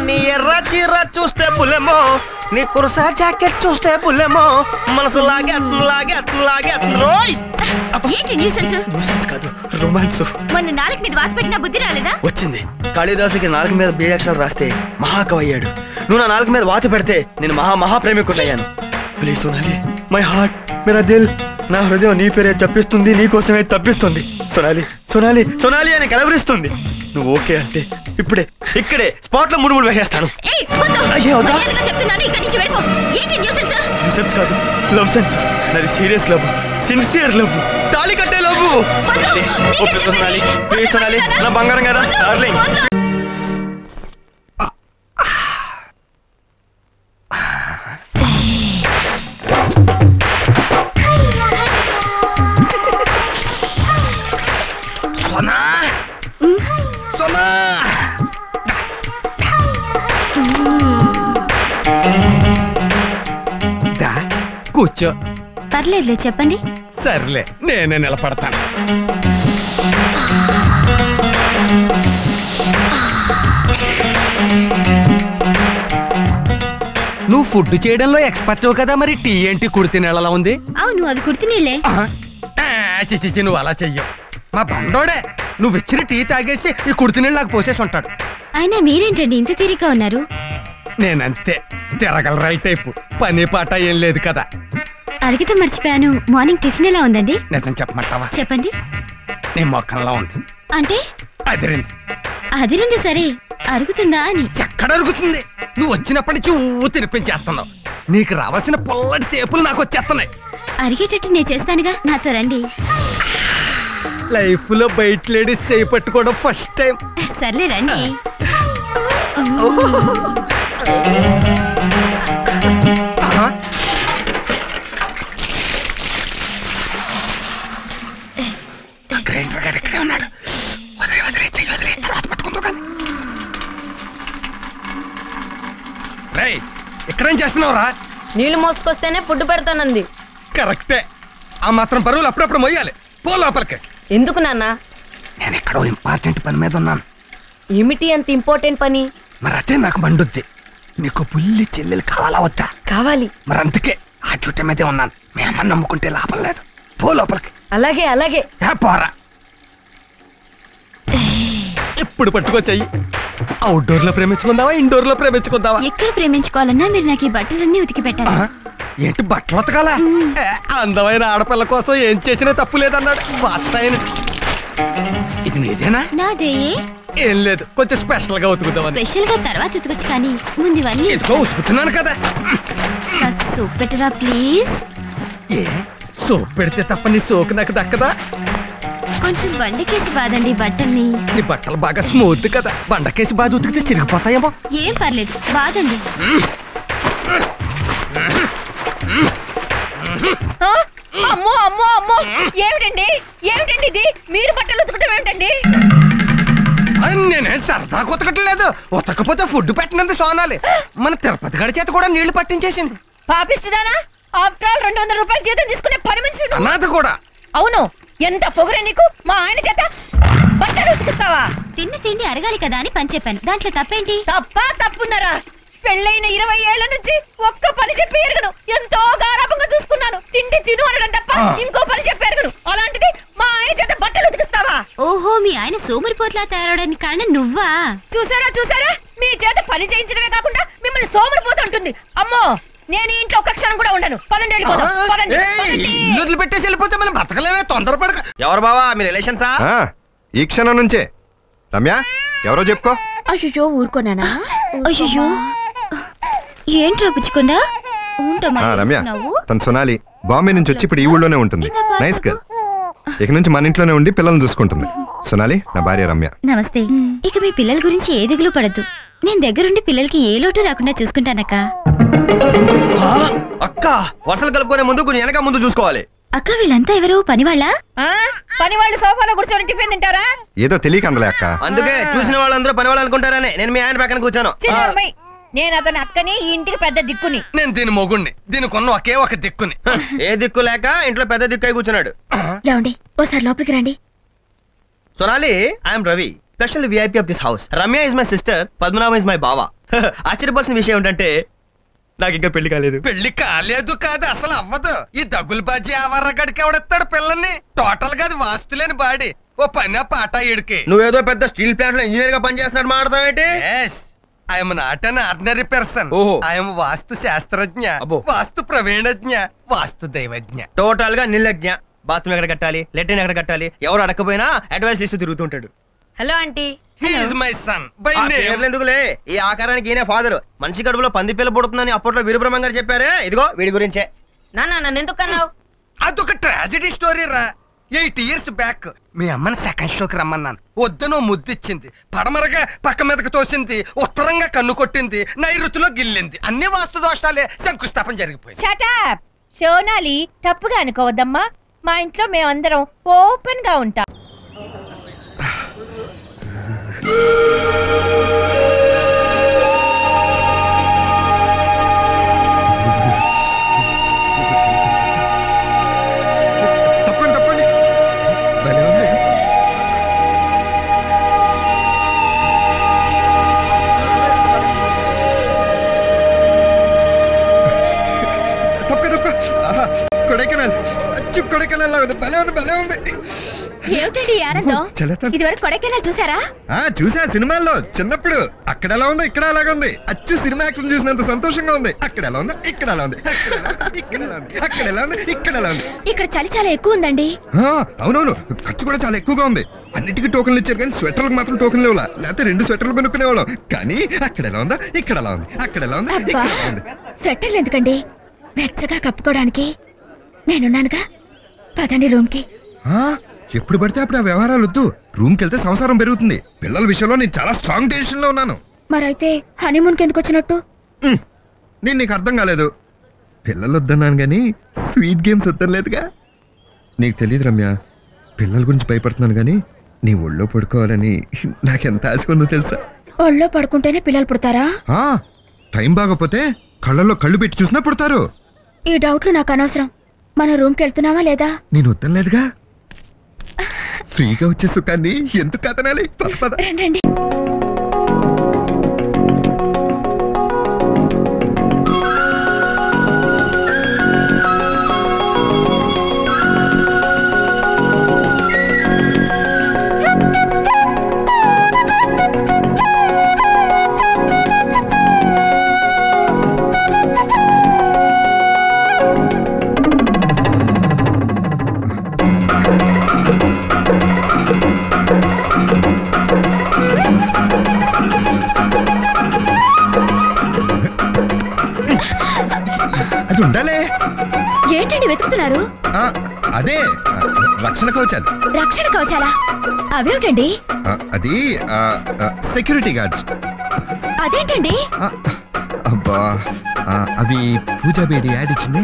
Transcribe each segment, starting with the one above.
నీ ఎర్ర చీర చూస్తే పులేమో, నీ కుర్సా జాకెట్ చూస్తే పులేమో, మనసు కాదు రొమాన్స్. మొన్న నాలుగు మీద వాత పెట్టిన బుద్ధి రాలేదా? వచ్చింది. కాళిదాసుకి నాలుగు మీద బీజాక్షరాలు రాస్తే మహాకవి అయ్యాడు. నువ్వు నా నాలుగు మీద వాత పెడితే నేను మహాప్రేమికుడయ్యాను. ప్లీజ్ సోనాలి, మై హార్ట్, మేరా దిల్, నా హృదయం నీ పేరే చెప్పిస్తుంది, నీ కోసమే తప్పిస్తుంది. సోనాలి సోనాలి సోనాలి అని కలవరిస్తుంది. నువ్వు ఓకే అంటే ఇక్కడే స్పాట్ లో 3 వేసేస్తాను. కాదు, లవ్ సెన్స్. నాది సీరియస్ లవ్, సిన్సియర్ లవ్, తాళి కట్టే లవ్. సోనాలి ప్లీజ్ సోనాలి, నా బంగారం కదా డార్లింగ్. సోనా సోనా దా కూర్చో. పర్లేదులే, చెప్పండి. సర్లే, నేనే నిలబడతాను. నువ్వు ఫుడ్ చేయడంలో ఎక్స్పర్ట్ కదా, మరి టీ ఏంటి కుడితి నీళ్ళలా ఉంది? అవును, అవి కుడితి నీళ్ళే. చిచి, నువ్వు అలా చెయ్యవు. మా బండోడే నువ్వు ఇచ్చిన టీ తాగేసి ఈ కుడితి నీళ్ళు నాకు పోసేసి ఉంటాడు. అయినా మీరేంటండి ఇంత తీరిగ్గా ఉన్నారు? నేనంతే, తిరగల రైట్ టైపు, పని పాట ఏం లేదు కదా. అడగటం మర్చిపోయాను, మార్నింగ్ టిఫిన్ ఎలా ఉందండి? నిజం చెప్పమంటావా? చెప్పండి. నీ మొక్కల్లో ఉంది. అంటే అదిరింది. అదిరింది సరే, అరుగుతుందా అని? ఎక్కడ అరుగుతుంది? నువ్వు వచ్చినప్పటి నుంచి తినిపించేస్తున్నావు. నీకు రావాల్సిన పొల్లటి తేపులు నాకు వచ్చేస్తున్నాయి. అరిగేటట్టు నేను చేస్తానుగా, నాతో రండి. లైఫ్ లో బయట లేడీస్ చేయి పట్టుకోవడం ఫస్ట్ టైం. సర్లే రండి. ఇక్కడే ఉన్నాడు. తర్వాత పట్టుకుంటూ కానీ. రేయ్, ఇక్కడేం చేస్తున్నావురా? నీళ్లు మోసుకొస్తేనే ఫుడ్ పెడతానంది. కరెక్టే. ఆ మాత్రం పరువులు అప్పుడప్పుడు మొయ్యాలి. పో లోపలికి. ఎందుకు నాన్న? నేను ఎక్కడో ఇంపార్టెంట్ పని మీద ఉన్నాను. ఏమిటి అంత ఇంపార్టెంట్ పని? మరి అదే నాకు మండుద్ది. నీకు పుల్లి చెల్లెలు కావాలా వద్దా? కావాలి. మరి అందుకే ఆ చుట్ట మీదే ఉన్నాను. మీ అమ్మని నమ్ముకుంటే లాభం లేదు. పో లోపలికి. అలాగే అలాగే. పోరా. ఎప్పుడు పట్టుకొచ్చాయి? అవుట్డోర్ లో ప్రేమించుకుందావా, ఇండోర్ లో ప్రేమించుకుందావా? ఎక్కడ ప్రేమించుకోవాలన్నా మీరు నాకు ఈ బట్టలన్నీ ఉతికి పెట్టాలి. ఏంటి బట్టలు ఉతకాలా? అందమైన ఆడపిల్ల కోసం ఏం చేసినా తప్పు లేదన్నాడు వాత్సాయనుడు. ఇది నీదేనా? నాదే. ఏం లేదు, కొంచెం స్పెషల్ గా ఉతుకుతామని. స్పెషల్ గా తర్వాత ఉతకొచ్చు, కానీ ముందు ఇవన్నీ ఉతుకుతున్నాను కదా. కాస్త సోప్ పెట్టరా ప్లీజ్. ఏ సోప్ పెడితే తప్ప నీ సోకు నాకు దక్కదా? కొంచెం బండకేసి బాదండి బట్టల్ని. నీ బట్టలు బాగా స్మూత్ కదా, బండకేసి బాధ ఉతికితే చిరిగిపోతాయేమో. ఏం పర్లేదు, బాదండి. అమ్మో అమ్మో అమ్మో, ఏమిటండి ఏమిటండి ఇది? మీరు బట్టలు ఉతకటం ఏమిటండి? నేనే సరదా ఉతకట్లేదు. ఉతకపోతే ఫుడ్ పెట్టినంత సోనాలి. మన తిరుపతి గడి చేత కూడా నీళ్లు పట్టించేసింది. పాపిష్టిదానా? ఆఫ్టర్ ఆల్ 200 రూపాయలు జీతం తీసుకునే పని మనిషి. అనాథ కూడా. అవును, ఎంత పొగరే నీకు. మా ఆయన చేత బట్టలు ఉతికిస్తావా? తిన్న తిండి అరగాలి కదా అని పని చెప్పాను, దాంట్లో తప్పేంటి? తప్పున్నారా? పెళ్ళైన 20 ఏళ్ల నుంచి ఒక్క పని చెప్పి ఎరగను. ఎంతో గారాబంగా చూసుకున్నాను. తిండి తిను అనడం తప్ప ఇంకో పని చెప్పి ఎరగను. అలాంటిది మా ఆయన చేత బట్టలు ఉతికిస్తావా? ఓహో, మీ ఆయన సోమరిపోట్లా తయారవడానికి కారణం నువ్వా? చూసారా, మీ చేత పని చేయించడమే కాకుండా మిమ్మల్ని సోమరిపోతూ ఉంటుంది. అమ్మో, నేను ఇంట్లో ఒక్క క్షణం కూడా ఉండను. పదండి, వెళ్ళిపోదాం. ఇల్లు పెట్టేసి వెళ్ళిపోతే మనం బతకలేమే. తొందరపడక. ఎవరు బావా మీ రిలేషన్సా? ఈ క్షణం నుంచే. రమ్య, ఎవరో చెప్పుకో. అయ్యో, ఊరుకోనానా? అయ్యో, ఏంట్రా పుచ్చుకుండా? రమ్య, తను సోనాలి. బాంబే నుంచి వచ్చి ఇప్పుడు ఈ ఊళ్ళోనే ఉంటుంది. Nice girl. ఇక నుంచి మన ఇంట్లోనే ఉండి పిల్లల్ని చూసుకుంటుంది. సోనాలి, నా భార్య రమ్య. నమస్తే. ఇక మీ పిల్లల గురించి ఏ దిగులు పడద్దు. నేను దగ్గరుండి పిల్లలకి ఏ లోటు రాకుండా చూసుకుంటానక్క. అక్క, వర్షాలు కలుపుకునే ముందు కొంచెం వెనక ముందు చూసుకోవాలి. అక్క, వీళ్ళంతా ఎవరు? పనివాళ్ళ? పనివాళ్ళు సోఫాలో కూర్చొని టిఫిన్ తింటారా? ఏదో తెలియక అందలే అక్క. అందుకే చూసిన వాళ్ళందరూ పని వాళ్ళు అనుకుంటారని నేను మీ ఆయన పక్కన కూర్చాను. నేను అతని అక్కని ఈ ఇంటికి పెద్ద దిక్కుని. నేను దీని మొగుణ్ణి, దీనికి ఉన్న ఒకే ఒక దిక్కుని. ఏ దిక్కు లేక ఇంట్లో పెద్ద దిక్కు అయి కూర్చున్నాడు. లేవండి ఓసారి లోపలికి రండి. Sonali, I'm Ravi, special VIP of this house. Ramya is my sister, Padmanabha is my బావా. ఆశ్చర్యపోవాల్సిన విషయం ఏంటంటే నాకు ఇంకా పెళ్లి కాలేదు. పెళ్లి కాలేదు కాదు, అసలు అవ్వదు. ఈ దగ్గులు బాజీ ఆవర్రగడికి ఎవడెత్తాడు పిల్లల్ని? టోటల్ గా అది వాస్తులేని బాడీ. ఓ పని పాట ఇడికి. నువ్వేదో పెద్ద స్టీల్ ప్లాంట్ లో ఇంజనీర్ గా పనిచేస్తున్నాడు మాట్లాడతావేంటి? I'm not an ordinary person. I'm vastu శాస్త్రజ్ఞ, వాస్తు ప్రవీణజ్ఞ, వాస్తు దైవజ్ఞ. టోటల్ గా నిర్లజ్ఞ. బాత్రూమ్ ఎక్కడ కట్టాలి, లెట్రిన్ ఎక్కడ కట్టాలి, ఎవరు అడగపోయినా అడ్వైస్ లిస్ట్ తిరుగుతుంటాడు. Hello aunty. He is my son by name. ఎందుకులే, ఈ ఆకారానికి ఈయన ఫాదర్. మనిషి కడుపులో పంది పిల్ల పుడుతుందని అప్పట్లో వీరబ్రహ్మం గారు చెప్పారే, ఇదిగో వీడి గురించే. నన్ను ఎందుకు అన్నావు? అదొక ట్రాజెడీ స్టోరీ రా. 8 years బ్యాక్ మీ అమ్మని సెకండ్ షోకి రమ్మన్నాను. వద్దనో ముద్దిచ్చింది, పడమరగా పక్క మీదకి తోసింది, ఉత్తరంగా కన్ను కొట్టింది, నైరుతిలో గిల్లింది. అన్ని వాస్తు దోషాలే, శంకుస్థాపన జరిగిపోయింది. షటప్ సోనాలి, తప్పుగా అనుకోవద్దమ్మా. మా ఇంట్లో మేమందరం ఓపెన్ గా ఉంటాం. కొడైకెనాల్ భలే ఉంది, భలే ఉంది. ఏమిటండి ఆనందం? ఇదివరకు కొడైకెనాల్ చూసారా? చూసా సినిమాల్లో చిన్నప్పుడు. అక్కడ ఎలా ఉందో ఇక్కడ అలాగే ఉంది. అచ్చు సినిమా యాక్షన్ చూసినంత సంతోషంగా ఉంది. అక్కడ ఎలా ఉంది, ఇక్కడ ఎలా ఉంది, ఇక్కడ ఎలా ఉంది, అక్కడ ఎలా ఉంది, ఇక్కడ ఎలా ఉంది. ఇక్కడ చలి చాలా ఎక్కువ ఉందండి. అవునవును, ఖర్చు కూడా చాలా ఎక్కువగా ఉంది. అన్నిటికీ టోకన్లు ఇచ్చారు కానీ స్వెటర్లకు మాత్రం టోకన్లు ఇవ్వాల. లేకపోతే 2 స్వెటర్లు కొనుక్కునేవాళ్ళం. కానీ అక్కడ ఎలా ఉందా, ఇక్కడ ఎలా ఉంది, అక్కడ ఎలా ఉంది, ఇక్కడ ఎలా ఉంది. స్వెటర్లు ఎందుకండి, వెచ్చగా కప్పుకోవడానికి నేనున్నానుగా. పదండి రూమ్ కి. ఎప్పుడు పడితే అప్పుడు ఆ వ్యవహారాలు వద్దు. రూమ్కి వెళ్తే సంసారం పెరుగుతుంది. పిల్లల విషయంలో నేను చాలా స్ట్రాంగ్ డెసిషన్ లో ఉన్నాను. మరైతే హనీమూన్ కి ఎందుకు వచ్చినట్టు? నేను నీకు అర్థం కాలేదు. పిల్లలు వద్దన్నాను కానీ స్వీట్ గేమ్స్ వద్దలేదుగా. నీకు తెలియదు రమ్య, పిల్లల గురించి భయపడుతున్నాను కానీ నీ ఒళ్ళో పడుకోవాలని నాకెంత ఆశ ఉందో తెలుసా? ఒళ్ళో పడుకుంటేనే పిల్లలు పుడతారా? టైం బాగపోతే కళ్ళల్లో కళ్ళు పెట్టి చూసినా పుడతారు. ఈ డౌట్లు నాకు అనవసరం. మన రూమ్కి వెళ్తున్నావా లేదా? నేను వద్దలేదుగా. ఫ్రీగా వచ్చే సుఖాన్ని ఎందుకు కదనాలి? రండి. అది ఉండాలే. ఏంటండి వెతుకుతున్నారు? అదే రక్షణ కవచాలు. రక్షణ కవచాలా? అవేమిటండి? అది సెక్యూరిటీ గార్డ్స్. అదేంటండి? అబ్బా, అవి పూజా బేడి యాడ్ ఇచ్చింది.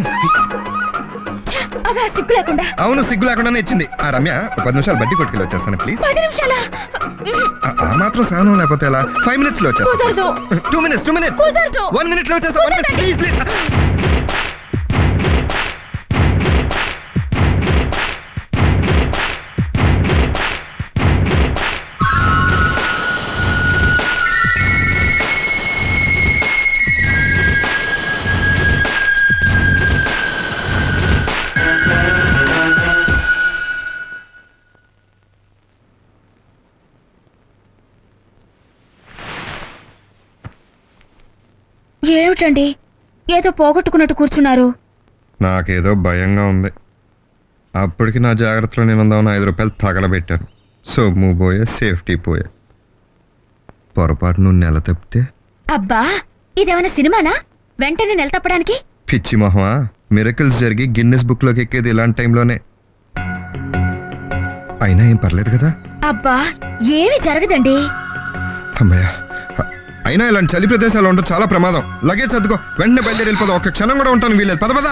అవి సిగ్గు లేకుండా. అవును, సిగ్గు లేకుండానే ఇచ్చింది. రమ్య, 10 నిమిషాలు బడ్డీ కొట్టుకెళ్ళి వచ్చేస్తాను ప్లీజ్. 10 నిమిషాలా? ఆ మాత్రం సహనం లేకపోతే ఎలా? 5 minutes లో వచ్చేస్తాను. 2 minutes. 1 minute లో వచ్చేస్తా. 1 minute ప్లీజ్. ఏమిటండి ఏదో పోగొట్టుకున్నట్టు కూర్చున్నారు? నాకేదో భయంగా ఉంది. అప్పటికి నా జాగ్రత్తలో నేను 5 రూపాయలు తగలబెట్టాను. సొమ్ము పోయే, సేఫ్టీ పోయే. పొరపాటు నువ్వు నెల తప్పితే? అబ్బా, ఇదేమైనా సినిమానా వెంటనే నెల తప్పడానికి? పిచ్చి మొహమా, మిరకల్స్ జరిగి గిన్నెస్ బుక్ లోకి ఎక్కేది ఇలాంటి టైంలోనే. అయినా ఏం పర్లేదు కదా? అబ్బా, ఏమీ జరగదండి. అమ్మయ్య, అయినా ఇలాంటి చలి ప్రదేశాలు ఉండడం చాలా ప్రమాదం. లగేజ్ సర్దుకో, వెంటనే బయలుదేరి వెళ్ళిపోదాం. ఒక్క క్షణం కూడా ఉంటాను వీలేదు. పద.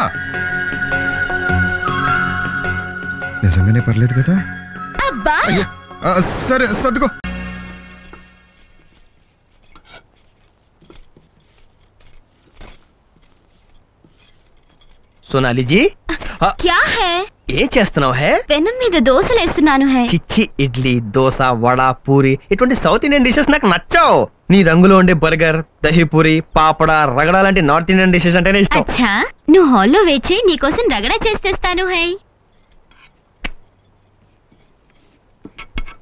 నిజంగానే పర్లేదు కదా? అబ్బా, సరే సర్దుకో. సోనాలి జీ క్యా హై? ఏం చేస్తున్నావు హే? పెనం మీద దోశలేస్తున్నాను హై. చిచ్చి ఇడ్లీ దోశ వడ పూరి ఇటువంటి సౌత్ ఇండియన్ డిషెస్ నాకు నచ్చావు. నీ రంగులో ఉండే బర్గర్ దహీపూరి పాపడ రగడ లాంటి నార్త్ ఇండియన్ డిషెస్ అంటేనే ఇష్టం. అచ్చా నువ్వు హాల్లో వేచి నీకోసం రగడ చేస్తేస్తాను హై.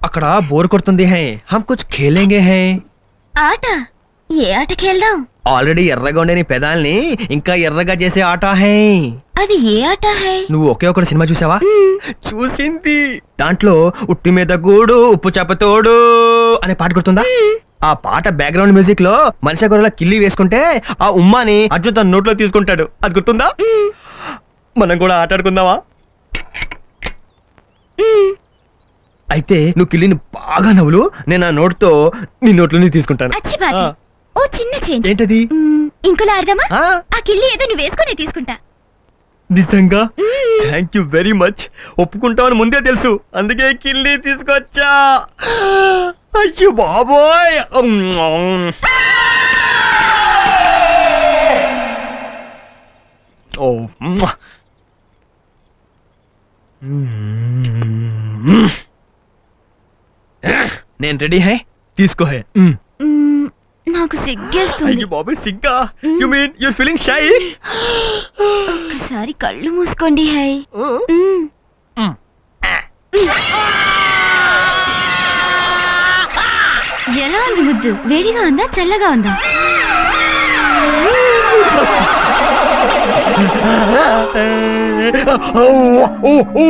అక్కడ బోర్ కొడుతుంది హై, హమ్ కుచ్ ఖేలేంగే హై. ఆట? ఏ ఆట ఖేల్దాం? ఆల్రెడీ ఎర్రగా ఉండే నీ పెదాల్ని ఇంకా ఎర్రగా చేసే ఆట హై. అది ఏ ఆట హై? నువ్వు ఒకే ఒకటి సినిమా చూసావా? చూసింది. దాంట్లో ఉట్టి మీద గూడు ఉప్పు చేపతోడు అనే పాట గుర్తుందా? ఆ పాట బ్యాక్గ్రౌండ్ మ్యూజిక్ లో మనిషి గొర్రెల కిల్లి వేసుకుంటే ఆ ఉమ్మాని అర్జున్ తన నోట్లో తీసుకుంటాడు. అది గుర్తుందా? మనం కూడా ఆట ఆడుకుందామా? అయితే నువ్వు కిల్లిని బాగా నవ్వులు, నేను ఆ నోట్తో నీ నోట్లోనే తీసుకుంటాను. అచ్చి బాధ. ఓ చిన్న చేంజ్. ఏంటది? ఇంకోలా ఆడదామా? ఆ? ఆ కిల్లి ఏదో నువ్వు వేసుకుని తీసుకుంటా. నిజంగా? Thank you very much. ఒప్పుకుంటావని ముందే తెలుసు, అందుకే కిల్లి తీసుకొచ్చా. అయ్యో బాబోయ్. ఓ నేను రెడీ హై, తీసుకో హై. నాకు సిగ్గేస్తుంది. అయ్యో బాబోయ్ సిగ్గా? You mean your feeling shy? ఒక్కసారి కళ్ళు మూసుకోండి హై. ఎలా ఉంది ముద్దు? వేడిగా ఉందా చల్లగా ఉందా? ఓ